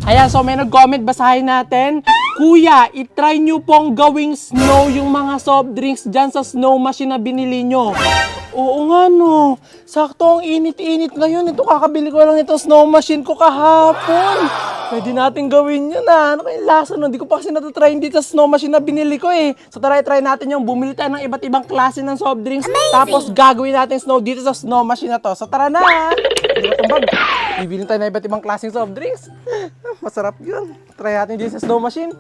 Ayan, so may nag-comment, basahin natin. Kuya, itry nyo pong gawing snow yung mga soft drinks dyan sa snow machine na binili nyo. Oo nga no, sakto ang init-init ngayon. Ito, kakabili ko lang itong snow machine ko kahapon. Pwede natin gawin yun ah. Ano kayong lasa nun? Hindi ko pa kasi natatry dito sa snow machine na binili ko eh. So try natin yung bumili tayo ng iba't ibang klase ng soft drinks. Tapos gagawin natin snow dito sa snow machine na to. So tara na! Hindi na tumbag. Bibili tayo ng iba't ibang klaseng soft drinks. Masarap yun. Try natin dito sa snow machine.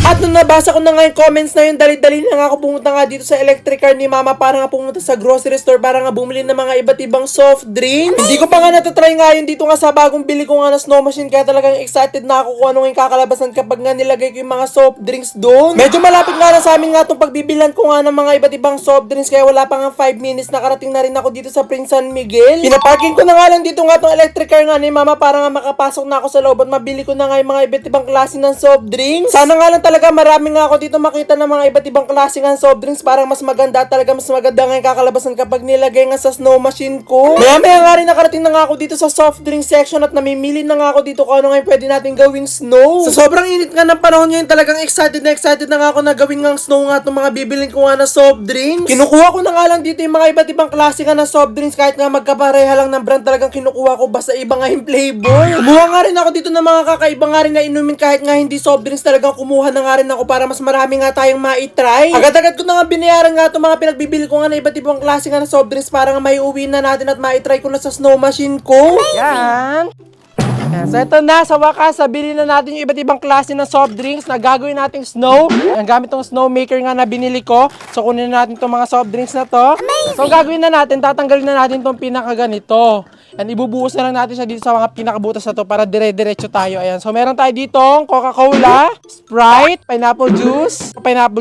At nung nabasa ko na nga yung comments na yun, dali-dali na nga ako pumunta nga dito sa electric car ni Mama para nga pumunta sa grocery store para nga bumili ng mga iba't ibang soft drinks. Hindi ko pa nga natatry nga yun dito nga sa bagong bili ko nga na snow machine, kaya talagang excited na ako kung ano yung kakalabasan kapag nga nilagay ko yung mga soft drinks doon. Medyo malapit nga na sa amin nga itong pagbibilan ko nga ng mga iba't ibang soft drinks, kaya wala pa nga 5 minutes nakarating na rin ako dito sa Prince San Miguel. Pinaparking ko na nga lang dito nga itong electric car nga ni Mama para nga makapasok na ako sa loob at mabili ko na nga yung mga iba't ibang klase ng soft drinks. Sana nga lang talaga marami nga ako dito makita ng mga iba't ibang klase ng soft drinks para mas maganda at talaga mas maganda nga yung kakalabasan kapag nilagay nga sa snow machine ko. Maya nga rin nakarating na nga ako dito sa soft drink section at namimili na nga ako dito kung ano nga yung pwede natin gawing snow. Sa sobrang init nga ng panahon ngayon, talagang excited na nga ako na gawin nga snow nga itong mga bibilin ko nga na soft drinks. Kinukuha ko na nga lang dito yung mga iba't ibang klase nga na soft drinks kahit nga magkapareha lang ng brand, talagang kinukuha ko basta iba nga yung flavor. Kumuha nga rin ako dito ng mga kakaiba nga rin na inumin kahit nga hindi soft drinks, talagang kumuha na nga rin ako para mas marami nga tayong ma-try. Agad-agad ko na nga binayaran nga itong mga pinagbibili ko nga na iba't ibang klase nga na soft drinks para nga may uwi na natin at ma-try ko na sa snow machine ko. Yan. So ito na, sa wakas, sabili na natin yung iba't ibang klase ng soft drinks na gagawin nating snow. Ang gamit tong snow maker nga na binili ko. So kunin na natin itong mga soft drinks na to. So gagawin na natin, tatanggalin na natin itong pinakaganito. And ibubuhos na lang natin siya dito sa mga pinakabutas na to para dire-diretso tayo. Ayan. So meron tayo ditong Coca-Cola, Sprite, pineapple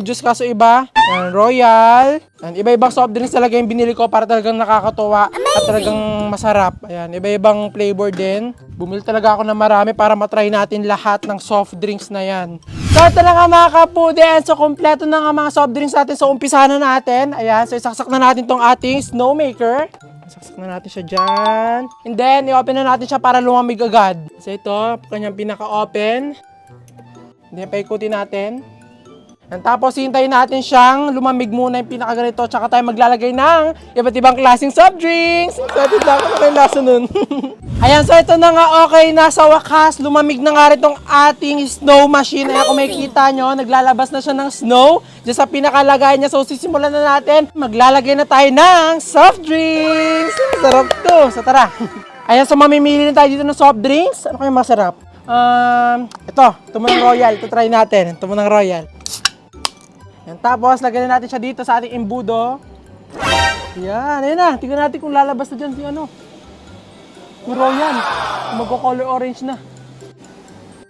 juice kaso iba. Ayan, Royal. Ayan, iba-ibang soft drinks talaga yung binili ko para talagang nakakatuwa at talagang masarap. Ayan, iba-ibang flavor din. Bumili talaga ako ng marami para matry natin lahat ng soft drinks na yan. So ito na nga mga kapuden. So kompleto na nga mga soft drinks natin. So umpisahan na natin. Ayan, so isaksak na natin tong ating snow maker. Saksak na natin siya dyan. And then, i-open na natin siya para lumamig agad. So ito, kanyang pinaka-open. And then, paikutin natin. And tapos, hintayin natin siyang lumamig muna yung pinakaganito. Tsaka tayo maglalagay ng iba't ibang klaseng soft drinks. Excited na ako na kayo lasa nun. Ayan, so ito na nga, okay na sa wakas. Lumamig na nga rin itong ating snow machine. Ayan, kung makikita nyo, naglalabas na siya ng snow. Diyan sa pinakalagay niya. So, sisimulan na natin. Maglalagay na tayo ng soft drinks. Sarap to. So, tara. Ayan, so mamimili na tayo dito ng soft drinks. Ano kayo masarap? Ito munang Royal. Ito try natin. Ito munang Royal. Yan, tapos, lagyan na natin siya dito sa ating imbudo. Yan, ayan na. Tingnan natin kung lalabas na dyan si ano. Yung Royal. Magko-color orange na.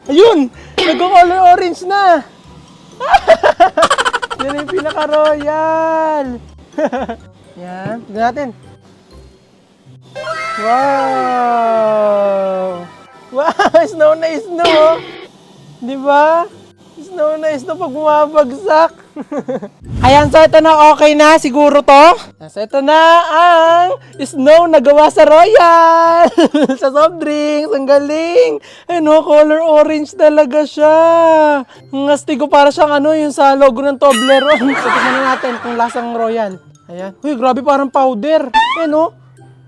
Ayun! Nagko-color orange na! Yan yung pinaka-Royal. Yan, tingnan natin. Wow! Wow! Snow na snow! Di ba? Snow na snow pag bumabagsak. Ayan, so ito na, okay na siguro to. So ito na ang snow na gawa sa Royal. Sa soft drinks, ang galing. Ay no, color orange talaga siya. Ang astig ko para siyang ano, yung sa logo ng Toblerone. So tignan natin kung lasang Royal. Ayan. Uy, grabe parang powder. Ayan no,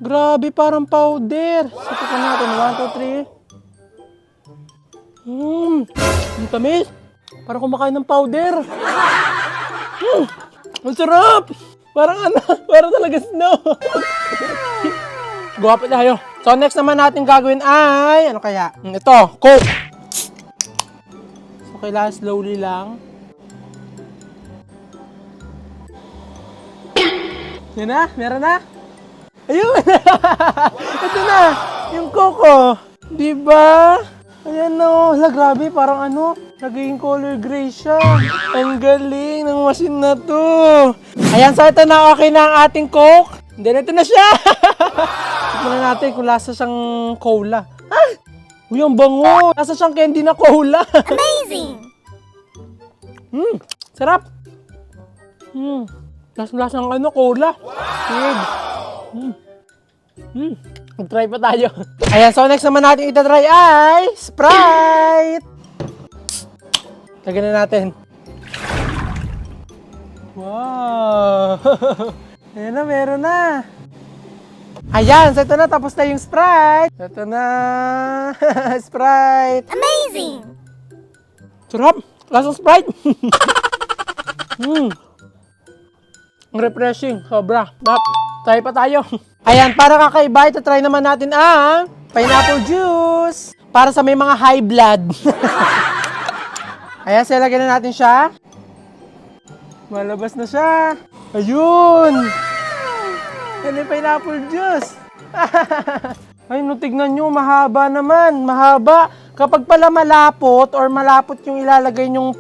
grabe parang powder. So tignan natin, 1, 2, 3. Ang tamis. Parang kumakain ng powder. Ang sarap! Parang ano, parang talaga snow. Guwapo tayo. So next naman natin gagawin ay, ano kaya? Ito, Coke. So kailangan slowly lang. Yan na, meron na. Ayun! Ito na, yung Coke. Diba? Ayan o, grabe, parang ano, naging color gray siya. Ang galing ng machine na to. Ayan, so ito na, okay na ang ating Coke. Then ito na siya. Tignan natin kung lasa siyang cola. Ah! Uy, ang bango. Lasa siyang candy na cola. Amazing! Sarap. Lasang ano, cola. Mag-try pa tayo. Ayan, so next naman natin itatry ay Sprite! Sprite. Lagyan na natin. Wow! Ayan na, meron na. Ayan, so ito na, tapos na yung Sprite. Ito na, Sprite. Amazing! Sarap, lasang Sprite. Ang refreshing, sobra. Try pa tayo. Ayan, para kakaiba, ito try naman natin ang pineapple juice. Para sa may mga high blood. Ayan, so lagyan na natin siya. Malabas na siya. Ayun! Yan yung pineapple juice. Ay, no, tignan nyo, mahaba naman. Mahaba. Kapag pala malapot or malapot yung ilalagay yung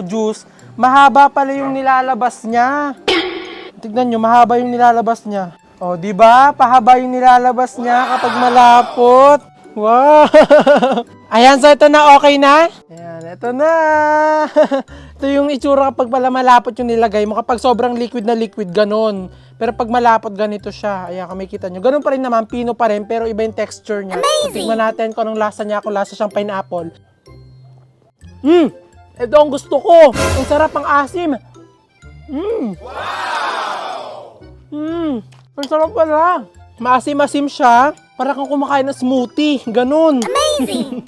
juice, mahaba pala yung nilalabas niya. Tignan nyo, mahaba yung nilalabas niya. O, di ba? Pahaba yung nilalabas niya kapag malapot. Wow! Ayan, so ito na, okay na? Ayan, ito na. Ito yung itsura kapag pala malapot yung nilagay mo. Kapag sobrang liquid na liquid, ganun. Pero pag malapot, ganito siya. Ayan, kung makikita nyo. Ganun pa rin naman, pino pa rin, pero iba yung texture niya. So, tingnan natin kung anong lasa niya, kung lasa siyang pineapple. Ito ang gusto ko. Ang sarap, ang asim. Ang sarap pala. Maasim-asim siya. Para kang kumakain ng smoothie. Ganun. Amazing!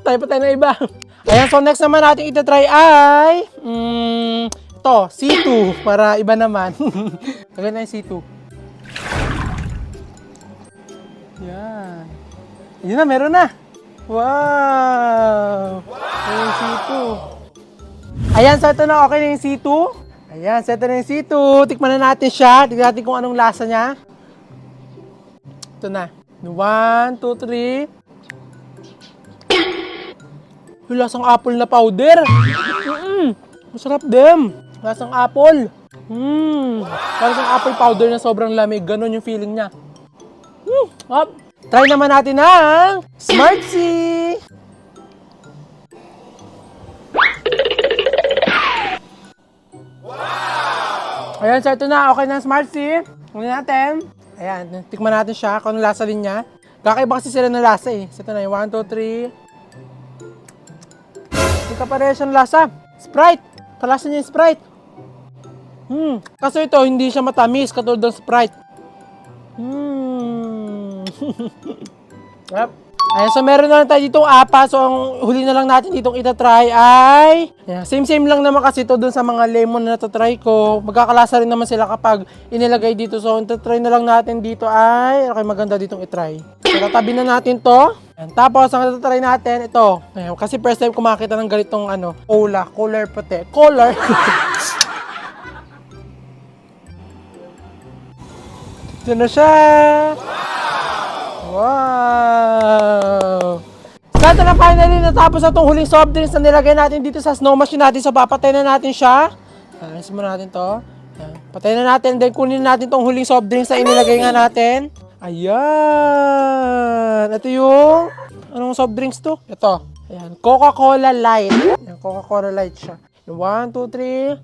Tayo pa tayo na iba. Ayan, so next naman natin itatry ay... ito, C2. Para iba naman. Agad na yung C2. Yan. Yun na, meron na. Wow! Ayan yung C2. Ayan, so ito na, okay na yung C2. Ayan, so ito na yung C2. Tikman na natin siya. Tignan natin kung anong lasa niya. Ito na. 1, 2, 3. Yung lasang apple na powder. Masarap din. Lasang apple. Lasang apple powder na sobrang lamig. Ganon yung feeling niya. Try naman natin ang Smartsy. Ayan, so ito na. Okay na ang Smartsy. Tingnan natin. Ayan, tikman natin siya kung anong lasa din niya. Kakaiba kasi sila ng lasa eh. So ito na yung 1, 2, 3. Hindi ka pareha siyang lasa. Sprite! Kalasa niya yung Sprite. Kaso ito, hindi siya matamis katulad ng Sprite. Yep. Ayan, so meron na lang tayo ditong apa. So ang huli na lang natin ditong itatry ay... Ayan, same lang naman kasi ito dun sa mga lemon na natatry ko. Magkakalasa rin naman sila kapag inilagay dito. So ang itatry na lang natin dito ay... Okay, maganda ditong itry. So tatabi na natin to. Ayan, tapos ang itatry natin ito. Ayan, kasi first time kumakita ng ganitong cola. Color puti. Color. Ito na siya. Wow! So, ito na finally natapos na itong huling soft drinks na nilagay natin dito sa snow machine natin. So, papatay na natin siya. Ayos muna natin to. Ayan. Patay na natin. Then, kunin natin itong huling soft drinks na inilagay nga natin. Ayan! Ito yung... Anong soft drinks to? Ito. Ayan. Coca-Cola Light. Ayan, Coca-Cola Light siya. 1, 2, 3.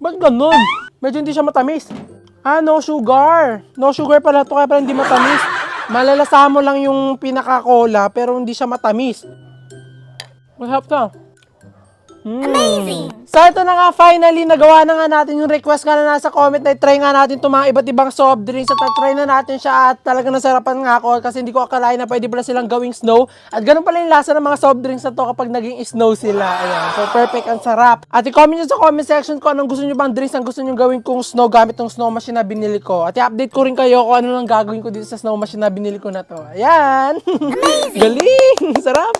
Ba't ganun? Medyo hindi siya matamis. No sugar. No sugar pala ito, kaya pala hindi matamis. Malalasa mo lang yung pinaka-cola, pero hindi siya matamis. Masarap to. Amazing! So ito na nga, finally, nagawa na nga natin yung request nga na nasa comment na try nga natin itong mga iba't ibang soft drinks at try na natin siya at talagang nasarapan nga ako kasi hindi ko akalain na pwede pala silang gawing snow at ganun pala yung lasa ng mga soft drinks na to kapag naging snow sila. Ayan, so perfect, ang sarap. At i-comment nyo sa comment section kung anong gusto nyo bang drinks ang gusto nyo gawin kong snow gamit ng snow machine na binili ko. At i-update ko rin kayo kung ano lang gagawin ko dito sa snow machine na binili ko na to. Ayan! Galing! Sarap!